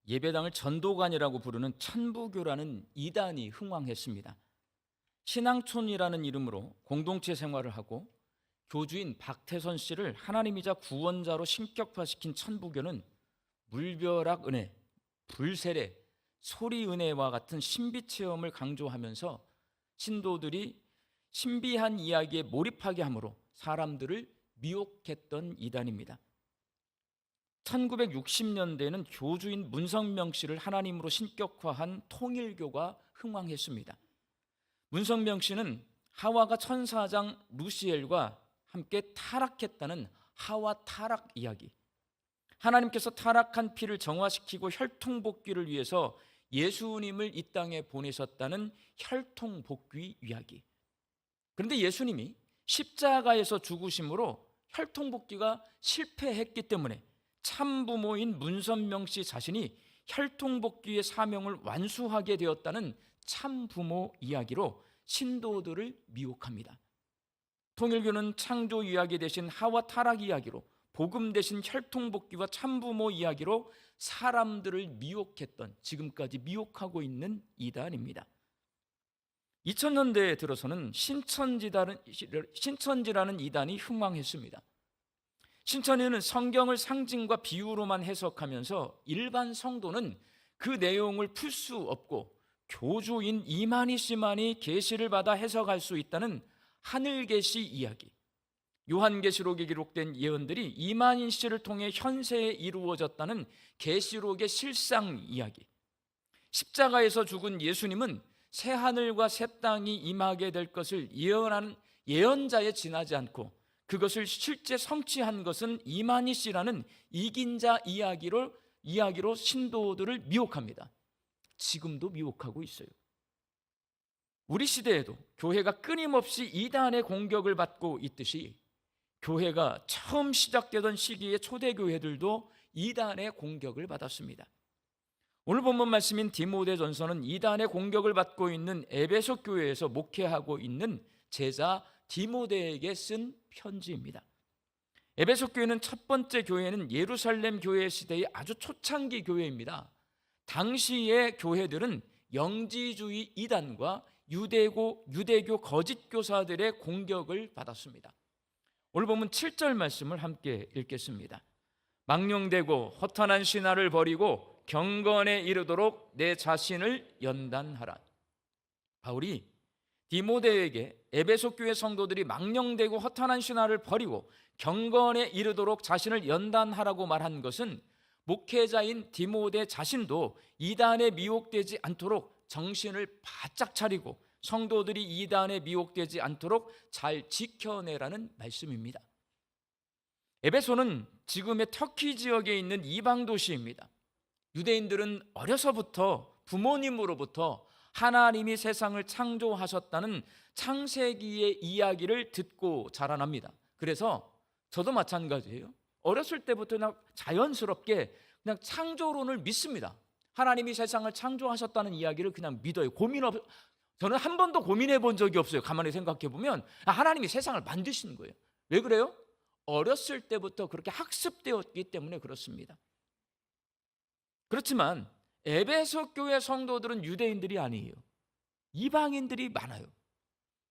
예배당을 전도관이라고 부르는 천부교라는 이단이 흥왕했습니다. 신앙촌이라는 이름으로 공동체 생활을 하고 교주인 박태선 씨를 하나님이자 구원자로 신격화시킨 천부교는 물벼락 은혜, 불세례, 소리 은혜와 같은 신비 체험을 강조하면서 신도들이 신비한 이야기에 몰입하게 함으로 사람들을 미혹했던 이단입니다. 1960년대에는 교주인 문성명 씨를 하나님으로 신격화한 통일교가 흥왕했습니다. 문성명 씨는 하와가 천사장 루시엘과 함께 타락했다는 하와 타락 이야기, 하나님께서 타락한 피를 정화시키고 혈통복귀를 위해서 예수님을 이 땅에 보내셨다는 혈통복귀 이야기. 그런데 예수님이 십자가에서 죽으심으로 혈통복귀가 실패했기 때문에 참부모인 문선명 씨 자신이 혈통복귀의 사명을 완수하게 되었다는 참부모 이야기로 신도들을 미혹합니다. 통일교는 창조 이야기 대신 하와 타락 이야기로, 복음 대신 혈통복귀와 참부모 이야기로 사람들을 미혹했던, 지금까지 미혹하고 있는 이단입니다. 2000년대에 들어서는 신천지라는 이단이 흥왕했습니다. 신천지는 성경을 상징과 비유로만 해석하면서 일반 성도는 그 내용을 풀 수 없고 교주인 이만희 씨만이 계시를 받아 해석할 수 있다는 하늘계시 이야기, 요한계시록에 기록된 예언들이 이만희 씨를 통해 현세에 이루어졌다는 계시록의 실상 이야기, 십자가에서 죽은 예수님은 새 하늘과 새 땅이 임하게 될 것을 예언한 예언자에 지나지 않고 그것을 실제 성취한 것은 이만희 씨라는 이긴 자 이야기로 신도들을 미혹합니다. 지금도 미혹하고 있어요. 우리 시대에도 교회가 끊임없이 이단의 공격을 받고 있듯이 교회가 처음 시작되던 시기의 초대교회들도 이단의 공격을 받았습니다. 오늘 본문 말씀인 디모데전서는 이단의 공격을 받고 있는 에베소 교회에서 목회하고 있는 제자 디모데에게 쓴 편지입니다. 에베소 교회는 첫 번째 교회는 예루살렘 교회 시대의 아주 초창기 교회입니다. 당시의 교회들은 영지주의 이단과 유대교 거짓 교사들의 공격을 받았습니다. 오늘 보면 7절 말씀을 함께 읽겠습니다. 망령되고 허탄한 신화를 버리고 경건에 이르도록 내 자신을 연단하라. 바울이 디모데에게 에베소 교회 성도들이 망령되고 허탄한 신화를 버리고 경건에 이르도록 자신을 연단하라고 말한 것은 목회자인 디모데 자신도 이단에 미혹되지 않도록 정신을 바짝 차리고 성도들이 이단에 미혹되지 않도록 잘 지켜내라는 말씀입니다. 에베소는 지금의 터키 지역에 있는 이방 도시입니다. 유대인들은 어려서부터 부모님으로부터 하나님이 세상을 창조하셨다는 창세기의 이야기를 듣고 자라납니다. 그래서 저도 마찬가지예요. 어렸을 때부터 그냥 자연스럽게 그냥 창조론을 믿습니다. 하나님이 세상을 창조하셨다는 이야기를 그냥 믿어요. 저는 한 번도 고민해 본 적이 없어요. 가만히 생각해 보면 하나님이 세상을 만드신 거예요. 왜 그래요? 어렸을 때부터 그렇게 학습되었기 때문에 그렇습니다. 그렇지만 에베소 교회 성도들은 유대인들이 아니에요. 이방인들이 많아요.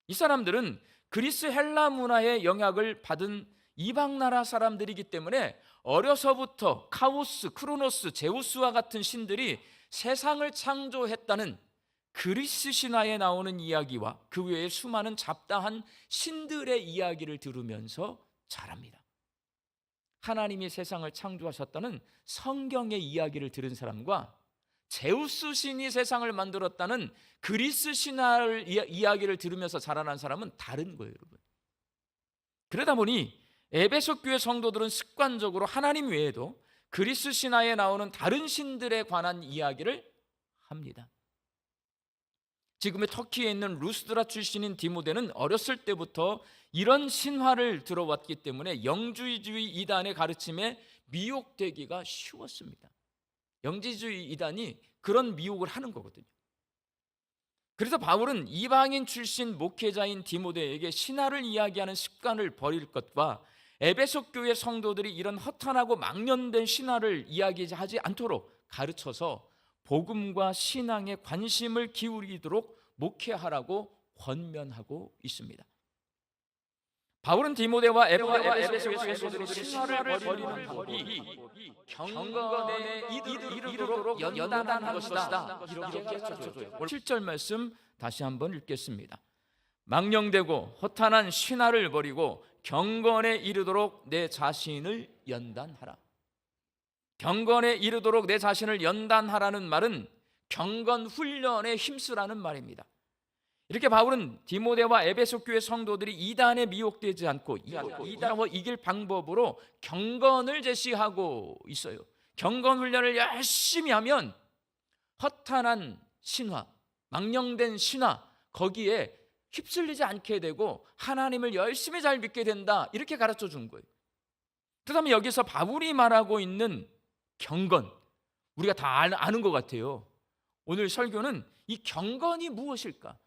이 사람들은 그리스 헬라 문화의 영향을 받은 이방 나라 사람들이기 때문에 어려서부터 카오스, 크로노스, 제우스와 같은 신들이 세상을 창조했다는 그리스 신화에 나오는 이야기와 그 외에 수많은 잡다한 신들의 이야기를 들으면서 자랍니다. 하나님이 세상을 창조하셨다는 성경의 이야기를 들은 사람과 제우스 신이 세상을 만들었다는 그리스 신화를 이야기를 들으면서 자라난 사람은 다른 거예요, 여러분. 그러다 보니 에베소 교회 성도들은 습관적으로 하나님 외에도 그리스 신화에 나오는 다른 신들에 관한 이야기를 합니다. 지금의 터키에 있는 루스드라 출신인 디모데는 어렸을 때부터 이런 신화를 들어왔기 때문에 영지주의 이단의 가르침에 미혹되기가 쉬웠습니다. 영지주의 이단이 그런 미혹을 하는 거거든요. 그래서 바울은 이방인 출신 목회자인 디모데에게 신화를 이야기하는 습관을 버릴 것과 에베소 교회 성도들이 이런 허탄하고 망령된 신화를 이야기하지 않도록 가르쳐서 복음과 신앙에 관심을 기울이도록 목회하라고 권면하고 있습니다. 바울은 디모데와 에베소의 성도들이 신화를 버리는 방법이 경건에 이르도록 연단하는 것이다, 이렇게 가르쳐줘요. 7절 말씀 다시 한번 읽겠습니다. 망령되고 허탄한 신화를 버리고 경건에 이르도록 내 자신을 연단하라. 경건에 이르도록 내 자신을 연단하라는 말은 경건 훈련에 힘쓰라는 말입니다. 이렇게 바울은 디모데와 에베소 교회 성도들이 이단에 미혹되지 않고 이단을 이길 방법으로 경건을 제시하고 있어요. 경건 훈련을 열심히 하면 허탄한 신화, 망령된 신화, 거기에 휩쓸리지 않게 되고 하나님을 열심히 잘 믿게 된다, 이렇게 가르쳐 준 거예요. 그다음에 여기서 바울이 말하고 있는 경건, 우리가 다 아는 것 같아요. 오늘 설교는 이 경건이 무엇일까?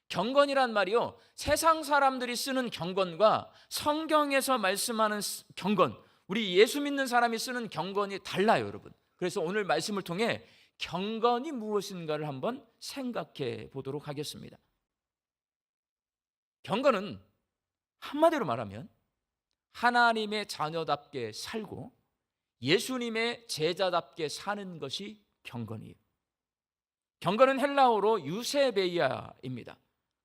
경건이란 말이요, 세상 사람들이 쓰는 경건과 성경에서 말씀하는 경건, 우리 예수 믿는 사람이 쓰는 경건이 달라요, 여러분. 그래서 오늘 말씀을 통해 경건이 무엇인가를 한번 생각해 보도록 하겠습니다. 경건은 한마디로 말하면 하나님의 자녀답게 살고 예수님의 제자답게 사는 것이 경건이에요. 경건은 헬라어로 유세베이아입니다.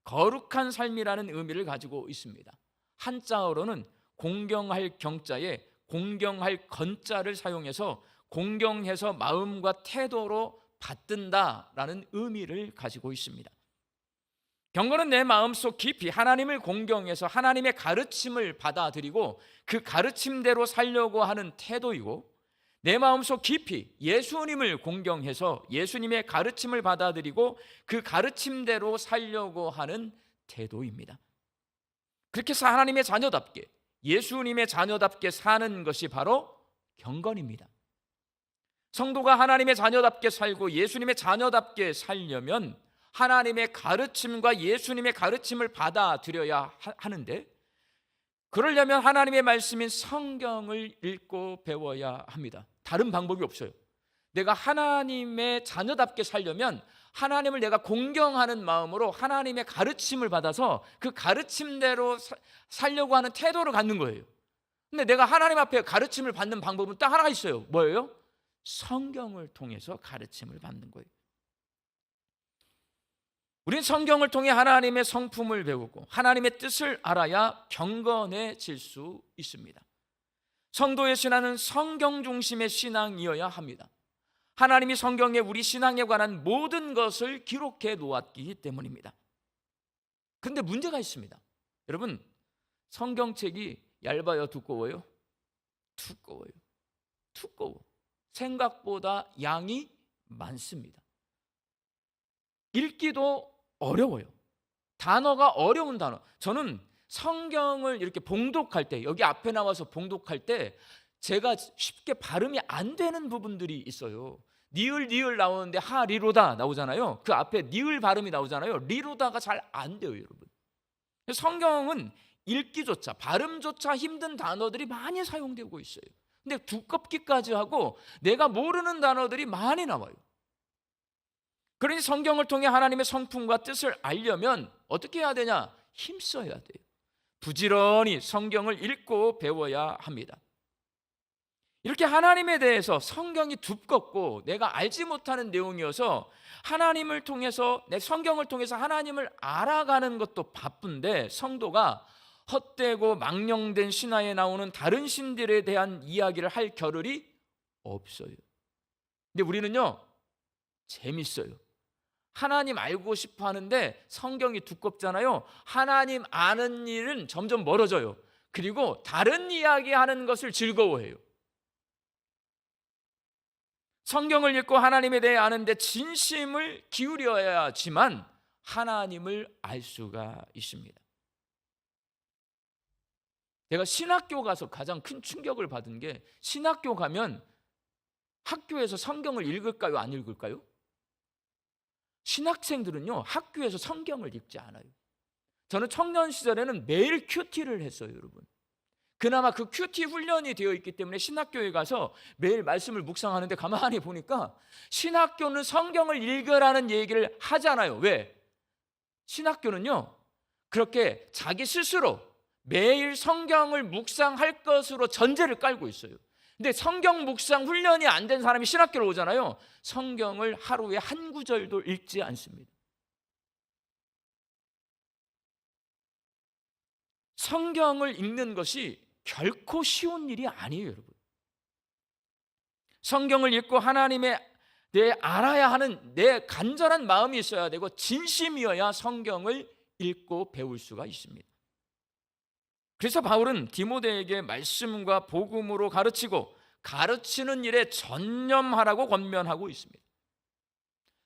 거룩한 삶이라는 의미를 가지고 있습니다. 한자어로는 공경할 경자에 공경할 건자를 사용해서 공경해서 마음과 태도로 받든다라는 의미를 가지고 있습니다. 경건은 내 마음속 깊이 하나님을 공경해서 하나님의 가르침을 받아들이고 그 가르침대로 살려고 하는 태도이고, 내 마음속 깊이 예수님을 공경해서 예수님의 가르침을 받아들이고 그 가르침대로 살려고 하는 태도입니다. 그렇게 해서 하나님의 자녀답게, 예수님의 자녀답게 사는 것이 바로 경건입니다. 성도가 하나님의 자녀답게 살고 예수님의 자녀답게 살려면 하나님의 가르침과 예수님의 가르침을 받아들여야 하는데, 그러려면 하나님의 말씀인 성경을 읽고 배워야 합니다. 다른 방법이 없어요. 내가 하나님의 자녀답게 살려면 하나님을 내가 공경하는 마음으로 하나님의 가르침을 받아서 그 가르침대로 살려고 하는 태도를 갖는 거예요. 근데 내가 하나님 앞에 가르침을 받는 방법은 딱 하나가 있어요. 뭐예요? 성경을 통해서 가르침을 받는 거예요. 우리는 성경을 통해 하나님의 성품을 배우고 하나님의 뜻을 알아야 경건해질 수 있습니다. 성도의 신앙은 성경 중심의 신앙이어야 합니다. 하나님이 성경에 우리 신앙에 관한 모든 것을 기록해 놓았기 때문입니다. 그런데 문제가 있습니다. 여러분, 성경책이 얇아요, 두꺼워요? 두꺼워. 생각보다 양이 많습니다. 읽기도 어려워요. 단어가 어려운 단어. 저는 성경을 이렇게 봉독할 때, 여기 앞에 나와서 봉독할 때 제가 쉽게 발음이 안 되는 부분들이 있어요. 니을 나오는데 하리로다 나오잖아요. 그 앞에 니을 발음이 나오잖아요. 리로다가 잘 안 돼요, 여러분. 성경은 읽기조차, 발음조차 힘든 단어들이 많이 사용되고 있어요. 근데 두껍기까지 하고 내가 모르는 단어들이 많이 나와요. 그러니 성경을 통해 하나님의 성품과 뜻을 알려면 어떻게 해야 되냐? 힘써야 돼요. 부지런히 성경을 읽고 배워야 합니다. 이렇게 하나님에 대해서 성경이 두껍고 내가 알지 못하는 내용이어서 하나님을 통해서, 내 성경을 통해서 하나님을 알아가는 것도 바쁜데, 성도가 헛되고 망령된 신화에 나오는 다른 신들에 대한 이야기를 할 겨를이 없어요. 근데 우리는요, 재밌어요. 하나님 알고 싶어 하는데 성경이 두껍잖아요. 하나님 아는 일은 점점 멀어져요. 그리고 다른 이야기 하는 것을 즐거워해요. 성경을 읽고 하나님에 대해 아는데 진심을 기울여야지만 하나님을 알 수가 있습니다. 내가 신학교 가서 가장 큰 충격을 받은 게, 신학교 가면 학교에서 성경을 읽을까요, 안 읽을까요? 신학생들은요, 학교에서 성경을 읽지 않아요. 저는 청년 시절에는 매일 큐티를 했어요, 여러분. 그나마 그 큐티 훈련이 되어 있기 때문에 신학교에 가서 매일 말씀을 묵상하는데 가만히 보니까 신학교는 성경을 읽으라는 얘기를 하잖아요. 왜? 신학교는요, 그렇게 자기 스스로 매일 성경을 묵상할 것으로 전제를 깔고 있어요. 근데 성경 묵상 훈련이 안 된 사람이 신학교로 오잖아요. 성경을 하루에 한 구절도 읽지 않습니다. 성경을 읽는 것이 결코 쉬운 일이 아니에요, 여러분. 성경을 읽고 하나님의 내 알아야 하는 내 간절한 마음이 있어야 되고 진심이어야 성경을 읽고 배울 수가 있습니다. 그래서 바울은 디모데에게 말씀과 복음으로 가르치고 가르치는 일에 전념하라고 권면하고 있습니다.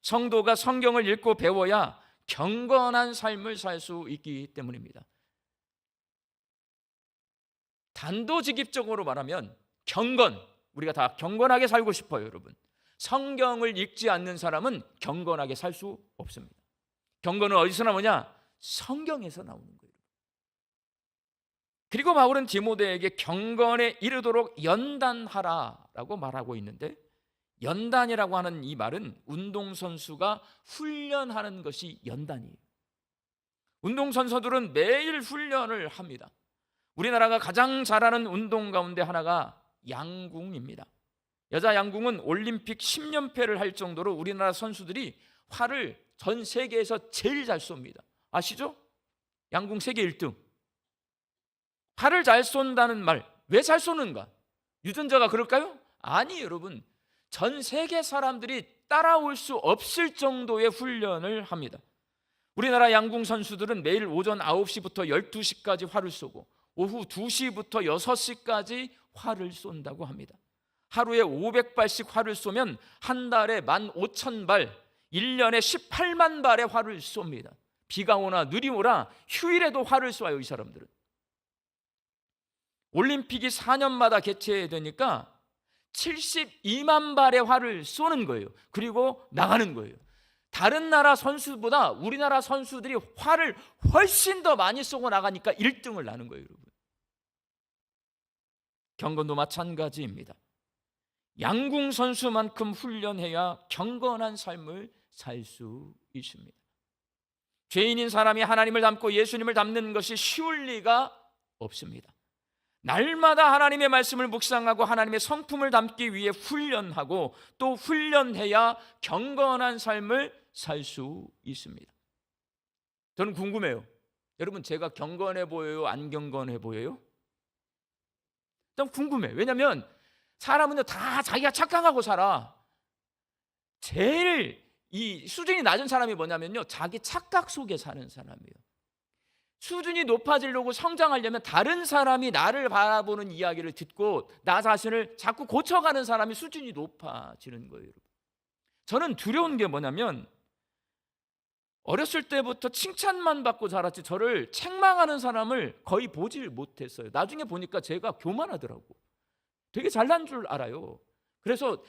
성도가 성경을 읽고 배워야 경건한 삶을 살 수 있기 때문입니다. 단도직입적으로 말하면 경건, 우리가 다 경건하게 살고 싶어요, 여러분. 성경을 읽지 않는 사람은 경건하게 살 수 없습니다. 경건은 어디서 나오냐? 성경에서 나오는 거예요. 그리고 바울은 디모데에게 경건에 이르도록 연단하라라고 말하고 있는데, 연단이라고 하는 이 말은 운동선수가 훈련하는 것이 연단이에요. 운동선수들은 매일 훈련을 합니다. 우리나라가 가장 잘하는 운동 가운데 하나가 양궁입니다. 여자 양궁은 올림픽 10연패를 할 정도로 우리나라 선수들이 활을 전 세계에서 제일 잘 쏩니다. 아시죠? 양궁 세계 1등. 활을 잘 쏜다는 말, 왜 잘 쏘는가? 유전자가 그럴까요? 아니, 여러분. 전 세계 사람들이 따라올 수 없을 정도의 훈련을 합니다. 우리나라 양궁 선수들은 매일 오전 9시부터 12시까지 활을 쏘고 오후 2시부터 6시까지 활을 쏜다고 합니다. 하루에 500발씩 활을 쏘면 한 달에 15,000발, 1년에 18만 발의 활을 쏩니다. 비가 오나 눈이 오나 휴일에도 활을 쏴요, 이 사람들은. 올림픽이 4년마다 개최되니까 72만 발의 활을 쏘는 거예요. 그리고 나가는 거예요. 다른 나라 선수보다 우리나라 선수들이 활을 훨씬 더 많이 쏘고 나가니까 1등을 나는 거예요, 여러분. 경건도 마찬가지입니다. 양궁 선수만큼 훈련해야 경건한 삶을 살 수 있습니다. 죄인인 사람이 하나님을 닮고 예수님을 닮는 것이 쉬울 리가 없습니다. 날마다 하나님의 말씀을 묵상하고 하나님의 성품을 담기 위해 훈련하고 또 훈련해야 경건한 삶을 살 수 있습니다. 저는 궁금해요. 여러분, 제가 경건해 보여요? 안 경건해 보여요? 좀 궁금해. 왜냐하면 사람은 다 자기가 착각하고 살아. 제일 이 수준이 낮은 사람이 뭐냐면요, 자기 착각 속에 사는 사람이에요. 수준이 높아지려고 성장하려면 다른 사람이 나를 바라보는 이야기를 듣고 나 자신을 자꾸 고쳐가는 사람이 수준이 높아지는 거예요. 저는 두려운 게 뭐냐면 어렸을 때부터 칭찬만 받고 자랐지 저를 책망하는 사람을 거의 보질 못했어요. 나중에 보니까 제가 교만하더라고. 되게 잘난 줄 알아요. 그래서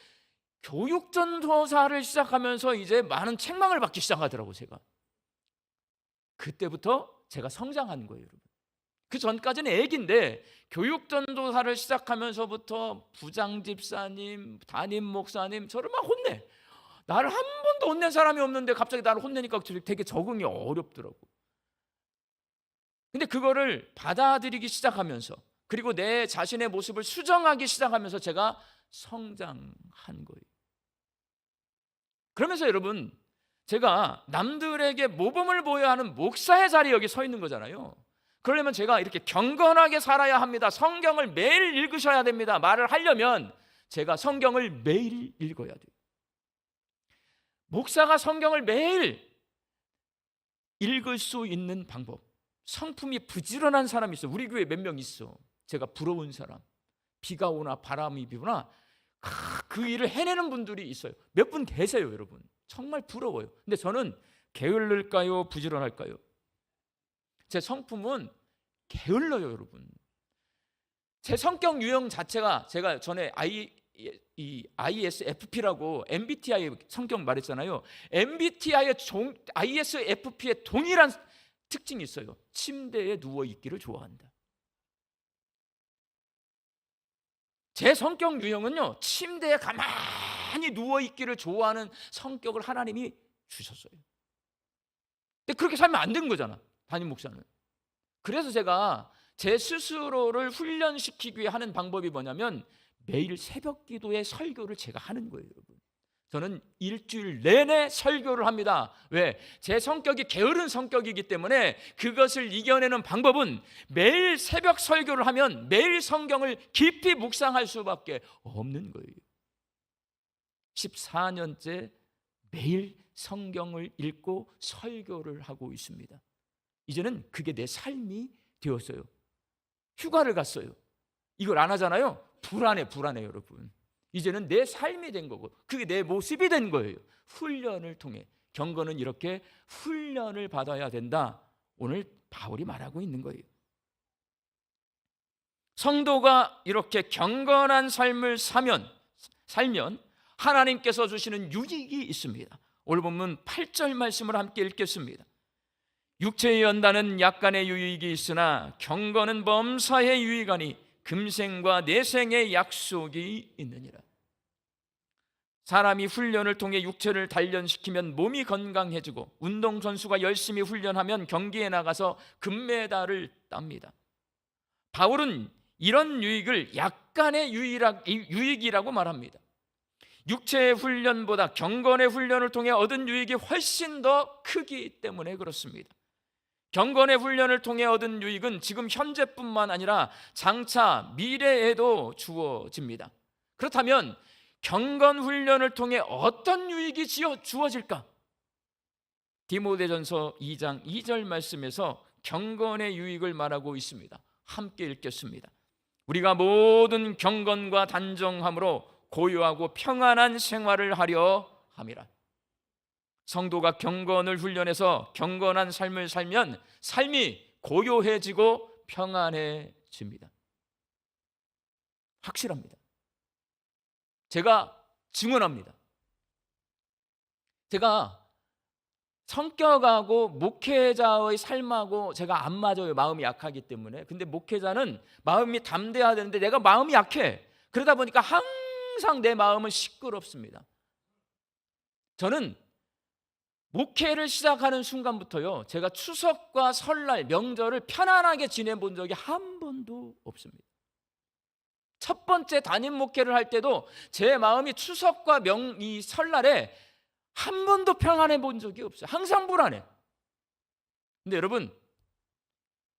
교육전도사를 시작하면서 이제 많은 책망을 받기 시작하더라고, 제가. 그때부터 제가 성장한 거예요, 여러분. 그 전까지는 애기인데 교육전도사를 시작하면서부터 부장집사님, 담임 목사님 저를 막 혼내. 나를 한 번도 혼낸 사람이 없는데 갑자기 나를 혼내니까 되게 적응이 어렵더라고. 근데 그거를 받아들이기 시작하면서 그리고 내 자신의 모습을 수정하기 시작하면서 제가 성장한 거예요. 그러면서 여러분, 제가 남들에게 모범을 보여야 하는 목사의 자리에 여기 서 있는 거잖아요. 그러려면 제가 이렇게 경건하게 살아야 합니다, 성경을 매일 읽으셔야 됩니다 말을 하려면 제가 성경을 매일 읽어야 돼요. 목사가 성경을 매일 읽을 수 있는 방법, 성품이 부지런한 사람이 있어. 우리 교회에 몇 명 있어. 제가 부러운 사람. 비가 오나 바람이 비오나 그 일을 해내는 분들이 있어요. 몇 분 계세요, 여러분. 정말 부러워요. 근데 저는 게을를까요, 부지런할까요? 제 성품은 게을러요, 여러분. 제 성격 유형 자체가, 제가 전에 ISFP라고 MBTI 성격 말했잖아요. MBTI의 ISFP의 동일한 특징이 있어요. 침대에 누워 있기를 좋아한다. 제 성격 유형은요, 침대에 가만히 누워있기를 좋아하는 성격을 하나님이 주셨어요. 근데 그렇게 살면 안 되는 거잖아, 담임 목사는. 그래서 제가 제 스스로를 훈련시키기 위해 하는 방법이 뭐냐면 매일 새벽 기도에 설교를 제가 하는 거예요, 여러분. 저는 일주일 내내 설교를 합니다. 왜? 제 성격이 게으른 성격이기 때문에 그것을 이겨내는 방법은 매일 새벽 설교를 하면 매일 성경을 깊이 묵상할 수밖에 없는 거예요. 14년째 매일 성경을 읽고 설교를 하고 있습니다. 이제는 그게 내 삶이 되었어요. 휴가를 갔어요. 이걸 안 하잖아요. 불안해 여러분. 이제는 내 삶이 된 거고 그게 내 모습이 된 거예요. 훈련을 통해. 경건은 이렇게 훈련을 받아야 된다. 오늘 바울이 말하고 있는 거예요. 성도가 이렇게 경건한 삶을 살면 하나님께서 주시는 유익이 있습니다. 오늘 본문 8절 말씀을 함께 읽겠습니다. 육체의 연단은 약간의 유익이 있으나 경건은 범사의 유익하니 금생과 내생의 약속이 있느니라. 사람이 훈련을 통해 육체를 단련시키면 몸이 건강해지고 운동선수가 열심히 훈련하면 경기에 나가서 금메달을 땁니다. 바울은 이런 유익을 약간의 유익이라고 말합니다. 육체의 훈련보다 경건의 훈련을 통해 얻은 유익이 훨씬 더 크기 때문에 그렇습니다. 경건의 훈련을 통해 얻은 유익은 지금 현재뿐만 아니라 장차 미래에도 주어집니다. 그렇다면 경건 훈련을 통해 어떤 유익이 주어질까? 디모데전서 2장 2절 말씀에서 경건의 유익을 말하고 있습니다. 함께 읽겠습니다. 우리가 모든 경건과 단정함으로 고요하고 평안한 생활을 하려 함이라. 성도가 경건을 훈련해서 경건한 삶을 살면 삶이 고요해지고 평안해집니다. 확실합니다. 제가 증언합니다. 제가 성격하고 목회자의 삶하고 제가 안 맞아요. 마음이 약하기 때문에. 근데 목회자는 마음이 담대해야 되는데 내가 마음이 약해. 그러다 보니까 항상 내 마음은 시끄럽습니다. 저는 목회를 시작하는 순간부터요, 제가 추석과 설날, 명절을 편안하게 지내본 적이 한 번도 없습니다. 첫 번째 담임 목회를 할 때도 제 마음이 추석과 이 설날에 한 번도 평안해 본 적이 없어요. 항상 불안해. 근데 여러분,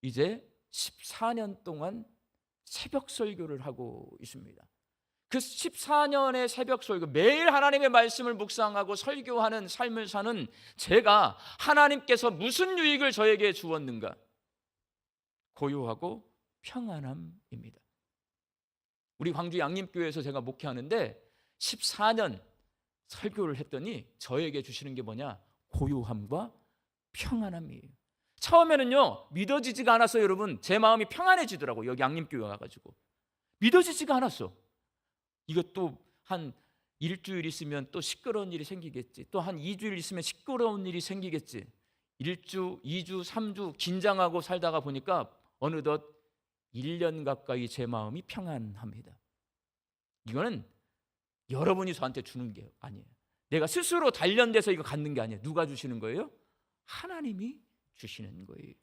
이제 14년 동안 새벽 설교를 하고 있습니다. 그 14년의 새벽 설교, 매일 하나님의 말씀을 묵상하고 설교하는 삶을 사는 제가 하나님께서 무슨 유익을 저에게 주었는가? 고요하고 평안함입니다. 우리 광주 양림교회에서 제가 목회하는데 14년 설교를 했더니 저에게 주시는 게 뭐냐? 고요함과 평안함이에요. 처음에는요, 믿어지지가 않았어요. 여러분, 제 마음이 평안해지더라고요. 여기 양림교회 와가지고 믿어지지가 않았어. 이것도 한 일주일 있으면 또 시끄러운 일이 생기겠지. 또 한 2주일 있으면 시끄러운 일이 생기겠지. 1주, 2주, 3주 긴장하고 살다가 보니까 어느덧 1년 가까이 제 마음이 평안합니다. 이거는 여러분이 저한테 주는 게 아니에요. 내가 스스로 단련돼서 이거 갖는 게 아니에요. 누가 주시는 거예요? 하나님이 주시는 거예요.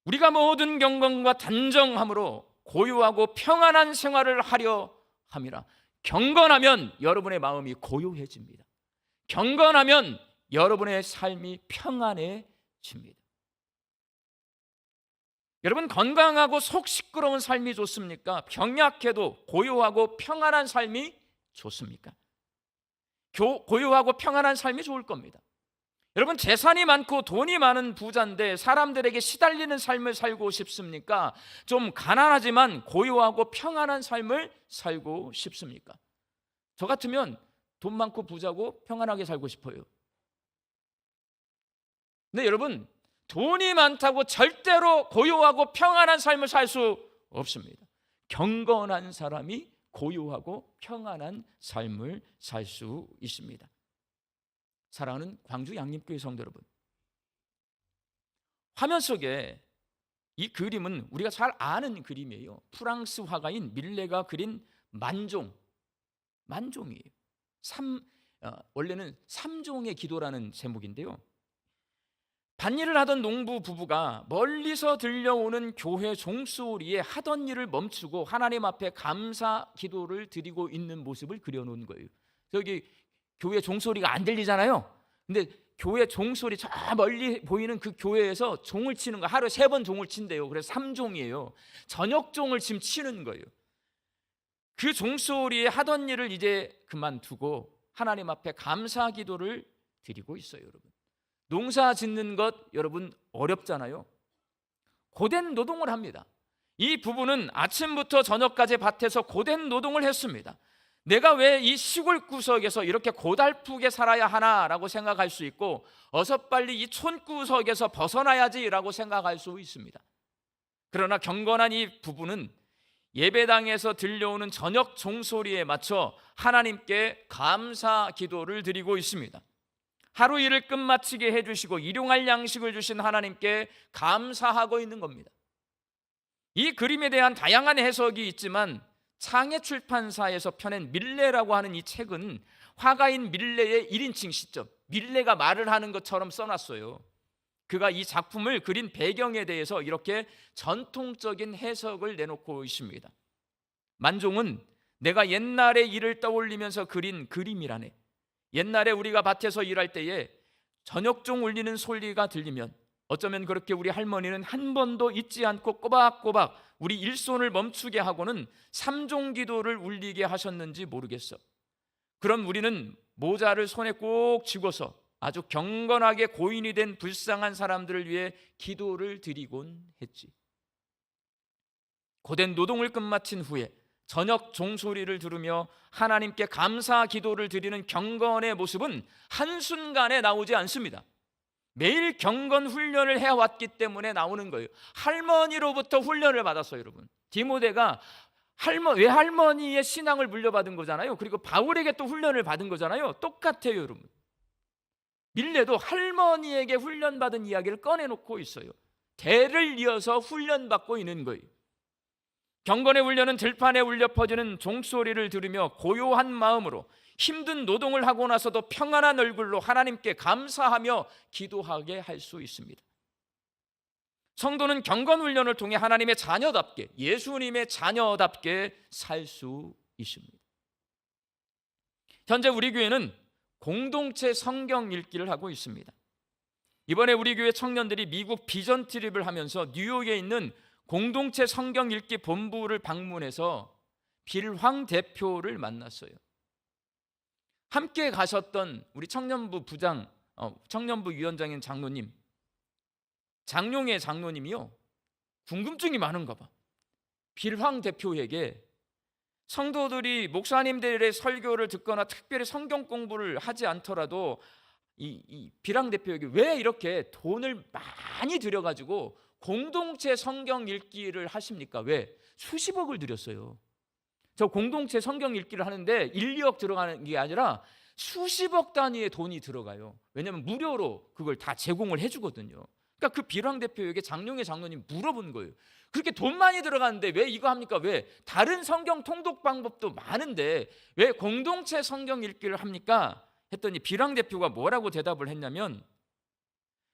우리가 모든 경건과 단정함으로 고요하고 평안한 생활을 하려 함이라. 경건하면 여러분의 마음이 고요해집니다. 경건하면 여러분의 삶이 평안해집니다. 여러분, 건강하고 속 시끄러운 삶이 좋습니까? 병약해도 고요하고 평안한 삶이 좋습니까? 고요하고 평안한 삶이 좋을 겁니다. 여러분, 재산이 많고 돈이 많은 부자인데 사람들에게 시달리는 삶을 살고 싶습니까? 좀 가난하지만 고요하고 평안한 삶을 살고 싶습니까? 저 같으면 돈 많고 부자고 평안하게 살고 싶어요. 근데 여러분, 돈이 많다고 절대로 고요하고 평안한 삶을 살 수 없습니다. 경건한 사람이 고요하고 평안한 삶을 살 수 있습니다. 사랑하는 광주 양림교회 성도 여러분, 화면 속에 이 그림은 우리가 잘 아는 그림이에요. 프랑스 화가인 밀레가 그린 만종이에요. 원래는 삼종의 기도라는 제목인데요. 밭일을 하던 농부 부부가 멀리서 들려오는 교회 종소리에 하던 일을 멈추고 하나님 앞에 감사 기도를 드리고 있는 모습을 그려놓은 거예요. 저기 교회 종소리가 안 들리잖아요. 근데 교회 종소리 저 멀리 보이는 그 교회에서 종을 치는 거, 하루에 3번 종을 친대요. 그래서 3종이에요. 저녁 종을 지금 치는 거예요. 그 종소리에 하던 일을 이제 그만두고 하나님 앞에 감사 기도를 드리고 있어요. 여러분, 농사 짓는 것 여러분 어렵잖아요. 고된 노동을 합니다. 이 부부는 아침부터 저녁까지 밭에서 고된 노동을 했습니다. 내가 왜 이 시골 구석에서 이렇게 고달프게 살아야 하나라고 생각할 수 있고, 어서 빨리 이 촌구석에서 벗어나야지라고 생각할 수 있습니다. 그러나 경건한 이 부부는 예배당에서 들려오는 저녁 종소리에 맞춰 하나님께 감사 기도를 드리고 있습니다. 하루 일을 끝마치게 해주시고 일용할 양식을 주신 하나님께 감사하고 있는 겁니다. 이 그림에 대한 다양한 해석이 있지만 창해 출판사에서 펴낸 밀레라고 하는 이 책은 화가인 밀레의 1인칭 시점, 밀레가 말을 하는 것처럼 써놨어요. 그가 이 작품을 그린 배경에 대해서 이렇게 전통적인 해석을 내놓고 있습니다. 만종은 내가 옛날의 일을 떠올리면서 그린 그림이라네. 옛날에 우리가 밭에서 일할 때에 저녁종 울리는 소리가 들리면 어쩌면 그렇게 우리 할머니는 한 번도 잊지 않고 꼬박꼬박 우리 일손을 멈추게 하고는 3종 기도를 울리게 하셨는지 모르겠어. 그럼 우리는 모자를 손에 꼭 쥐고서 아주 경건하게 고인이 된 불쌍한 사람들을 위해 기도를 드리곤 했지. 고된 노동을 끝마친 후에 저녁 종소리를 들으며 하나님께 감사 기도를 드리는 경건의 모습은 한순간에 나오지 않습니다. 매일 경건 훈련을 해왔기 때문에 나오는 거예요. 할머니로부터 훈련을 받았어요. 여러분, 디모데가 외할머니의 신앙을 물려받은 거잖아요. 그리고 바울에게 또 훈련을 받은 거잖아요. 똑같아요. 여러분, 밀레도 할머니에게 훈련받은 이야기를 꺼내놓고 있어요. 대를 이어서 훈련받고 있는 거예요. 경건의 훈련은 들판에 울려 퍼지는 종소리를 들으며 고요한 마음으로 힘든 노동을 하고 나서도 평안한 얼굴로 하나님께 감사하며 기도하게 할 수 있습니다. 성도는 경건 훈련을 통해 하나님의 자녀답게, 예수님의 자녀답게 살 수 있습니다. 현재 우리 교회는 공동체 성경 읽기를 하고 있습니다. 이번에 우리 교회 청년들이 미국 비전 트립을 하면서 뉴욕에 있는 공동체 성경 읽기 본부를 방문해서 빌황 대표를 만났어요. 함께 가셨던 우리 청년부 위원장인 장로님, 장용의 장로님이요, 궁금증이 많은가 봐. 빌황 대표에게 성도들이 목사님들의 설교를 듣거나 특별히 성경 공부를 하지 않더라도 이 빌황 대표에게 왜 이렇게 돈을 많이 들여가지고 공동체 성경 읽기를 하십니까? 왜? 수십억을 들였어요. 저 공동체 성경 읽기를 하는데 1, 2억 들어가는 게 아니라 수십억 단위의 돈이 들어가요. 왜냐하면 무료로 그걸 다 제공을 해주거든요. 그러니까 그 빌황 대표에게 장용의 장로님 물어본 거예요. 그렇게 돈 많이 들어가는데 왜 이거 합니까? 왜? 다른 성경 통독 방법도 많은데 왜 공동체 성경 읽기를 합니까? 했더니 빌황 대표가 뭐라고 대답을 했냐면,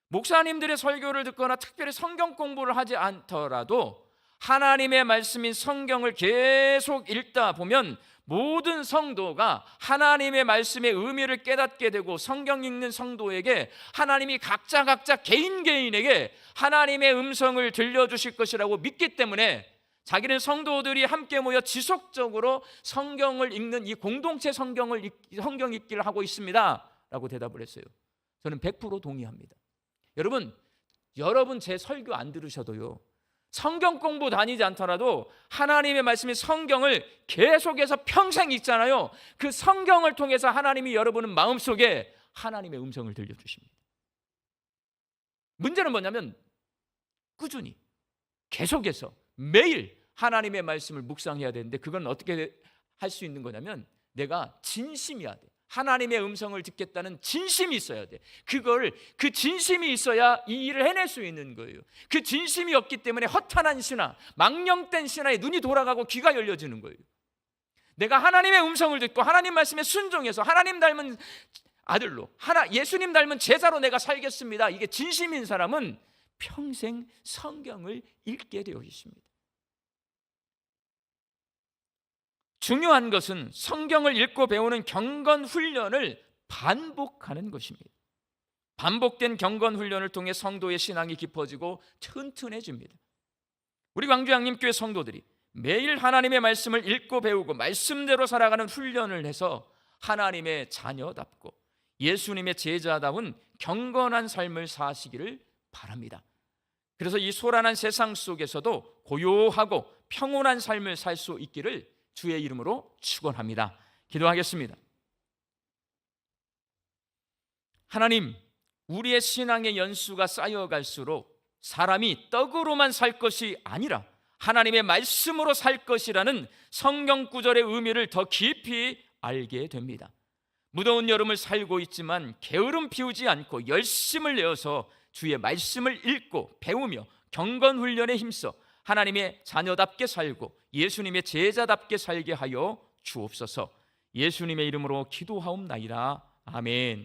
목사님들의 설교를 듣거나 특별히 성경 공부를 하지 않더라도 하나님의 말씀인 성경을 계속 읽다 보면 모든 성도가 하나님의 말씀의 의미를 깨닫게 되고, 성경 읽는 성도에게 하나님이 각자 개인에게 하나님의 음성을 들려주실 것이라고 믿기 때문에 자기는 성도들이 함께 모여 지속적으로 성경을 읽는 이 공동체 성경 읽기를 하고 있습니다 라고 대답을 했어요. 저는 100% 동의합니다. 여러분 제 설교 안 들으셔도요, 성경 공부 다니지 않더라도 하나님의 말씀인 성경을 계속해서 평생 읽잖아요. 그 성경을 통해서 하나님이 여러분의 마음속에 하나님의 음성을 들려주십니다. 문제는 뭐냐면 꾸준히 계속해서 매일 하나님의 말씀을 묵상해야 되는데, 그건 어떻게 할 수 있는 거냐면 내가 진심이어야 돼. 하나님의 음성을 듣겠다는 진심이 있어야 돼. 그 진심이 있어야 이 일을 해낼 수 있는 거예요. 그 진심이 없기 때문에 허탄한 신화, 망령된 신화에 눈이 돌아가고 귀가 열려지는 거예요. 내가 하나님의 음성을 듣고 하나님 말씀에 순종해서 하나님 닮은 아들로, 예수님 닮은 제자로 내가 살겠습니다. 이게 진심인 사람은 평생 성경을 읽게 되어 있습니다. 중요한 것은 성경을 읽고 배우는 경건 훈련을 반복하는 것입니다. 반복된 경건 훈련을 통해 성도의 신앙이 깊어지고 튼튼해집니다. 우리 광주양림교회 성도들이 매일 하나님의 말씀을 읽고 배우고 말씀대로 살아가는 훈련을 해서 하나님의 자녀답고 예수님의 제자다운 경건한 삶을 사시기를 바랍니다. 그래서 이 소란한 세상 속에서도 고요하고 평온한 삶을 살 수 있기를 주의 이름으로 축원합니다. 기도하겠습니다. 하나님, 우리의 신앙의 연수가 쌓여갈수록 사람이 떡으로만 살 것이 아니라 하나님의 말씀으로 살 것이라는 성경 구절의 의미를 더 깊이 알게 됩니다. 무더운 여름을 살고 있지만 게으름 피우지 않고 열심을 내어서 주의 말씀을 읽고 배우며 경건 훈련에 힘써 하나님의 자녀답게 살고 예수님의 제자답게 살게 하여 주옵소서. 예수님의 이름으로 기도하옵나이다. 아멘.